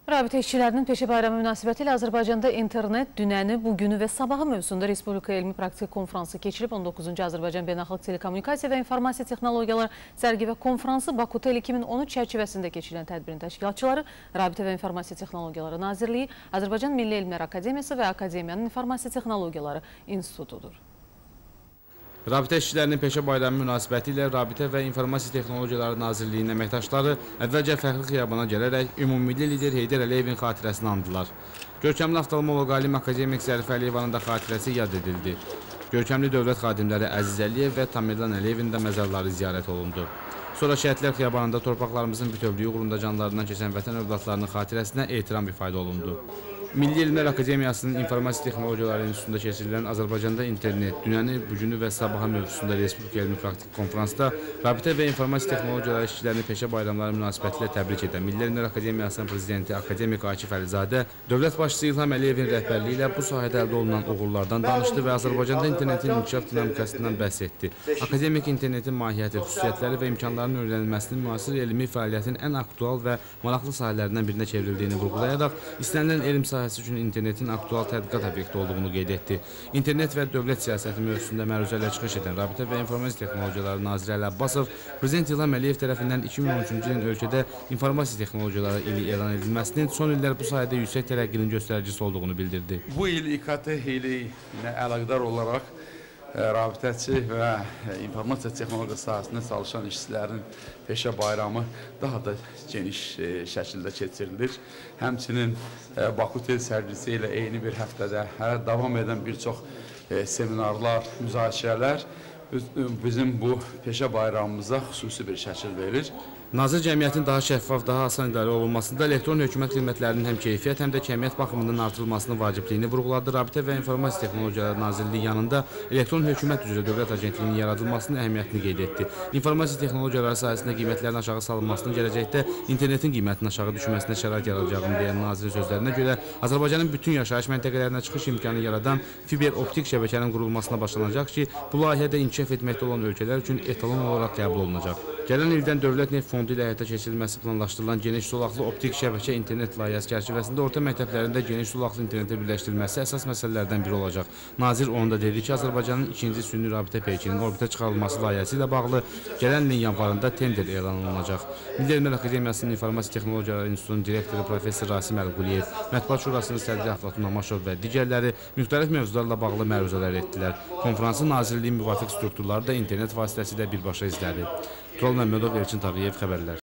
Rabitə işçilərinin peşə bayramı münasibətilə Azərbaycanda internet, dünəni, bugünü və sabahı mövzusunda Respublika Elmi Praktik Konfransı keçirib. 19-cu Azərbaycan Beynəlxalq Telekommunikasiya və İnformasiya Texnologiyaları sərgi və konfransı Bakutel 2013 çərçivəsində keçirilən tədbirin təşkilatçıları Rabitə və İnformasiya Texnologiyaları Nazirliyi, Azərbaycan Milli Elmlər Akademiyası və Akademiyanın İnformasiya Texnologiyaları İnstitutudur. Rabitə işçilərinin peşə bayramı münasibəti ilə Rabitə və İnformasiya Texnologiyaları Nazirliyinin əməkdaşları əvvəlcə fərqli xiyabana gələrək ümumilli lider Heydər Əliyevin xatirəsini andılar. Görkəmli oftalmoloq alim akademik Zərif Əliyevanın da xatirəsi yad edildi. Görkəmli dövlət xadimləri Əziz Əliyev və Tamerlan Əliyevin də məzarları ziyarət olundu. Sonra Şəhidlər Xiyabanında torpaqlarımızın bütövlüyü uğrunda canlarından keçən vətən övladlarının xatirəsinə ehtiram ifadə olundu. Milli Elmlər Akademiyasının İnformasiya Texnologiyaları İnstitutunda keçirilən Azərbaycanda internet, dünəni, bugünü və sabahı mövzusunda Respublika Elmi Praktik Konfransda Rabitə və İnformasiya Texnologiyaları işçilərini peşə bayramları münasibətilə təbrik edən Milli Elmlər Akademiyasının prezidenti akademik Akif Əlizadə, dövlət başçısı İlham Əliyevin rəhbərliyi ilə bu sahədə əldə olunan uğurlardan danışdı və Azərbaycanda internetin inkişaf dinamikasından bəhs etdi. Akademik internetin mahiyyəti, xüsusiyyətləri və imkanlarının öyrənilməsinin müasir elmi fəaliyyətin ən aktual və maraqlı sahələrindən birinə çevrildiyini vurğulayaraq, istənilən elm sahəsi üçün internetin aktual tədqiqat obyekti olduğunu qeyd etdi. İnternet və dövlət siyasəti mövzusunda məruzə ilə çıxış edən Rabitə və İnformasiya Texnologiyaları Naziri Əli Abbasov, Prezident İlham Əliyev tərəfindən 2013-cü ilin ölkədə İnformasiya Texnologiyaları ili elan edilməsinin son illər bu sayədə yüksək tərəqqinin göstəricisi olduğunu bildirdi. Bu il İKT ili ilə əlaqədar olaraq rabitəçi və informasiya texnologiya sahəsində çalışan işçilərin peşə bayramı daha da geniş şəkildə keçirilir. Həmçinin Bakutel sərgisi ilə eyni bir həftədə davam edən bir çox seminarlar, müzakirələr bizim bu peşə bayramımıza xüsusi bir şəkil verir. Nazir cəmiyyətin daha şəffaf, daha asan idarə olunmasında elektron hökumət xidmətlərinin həm keyfiyyət, həm də kəmiyyət baxımından artırılmasının vacibliyini vurğuladı. Rabitə və İnformasiya Texnologiyaları Nazirliyi yanında elektron hökumət üzrə dövlət agentliyinin yaradılmasının əhəmiyyətini qeyd etdi. İnformasiya texnologiyaları sahəsində qiymətlərin aşağı salınmasının gələcəkdə internetin qiymətinin aşağı düşməsinə şərait yaradacağını deyən nazirin sözlərinə görə Azərbaycanın bütün yaşayış məntəqələrinə çıxış imkanı yaradan fiber optik şəbəkənin qurulmasına başlanacaq ki, bu layihədə inkişaf etməkdə olan ölkələr üçün etalon olaraq qəbul olunacaq. Gələn ildən Dövlət Neft Fondu ilə həyata keçirilməsi planlaşdırılan geniş sulaqlı optik şəbəkə internet layihəsi çərçivəsində orta məktəblərində geniş sulaqlı internetə birləşdirilməsi əsas məsələlərdən biri olacaq. Nazir onu da dedi ki, Azərbaycanın ikinci sünni rabitə peykinin orbitə çıxarılması layihəsi ilə bağlı gələn ilin yanvarında tender elan olunacaq. Milli Elmlər Akademiyasının İnformasiya Texnologiyaları İnstitutunun direktoru Professor Rasim Əlquliyev, Mətbuat Şurasının sədri Əflatun Amaşov və digərləri müxtəlif mövzularla bağlı məruzələr etdilər. Konfransın Nazirliyin müvafiq strukturları da internet vasitəsilə birbaşa izlədi. Tural Məmmədov, Elçin Tağıyev xəbərlər.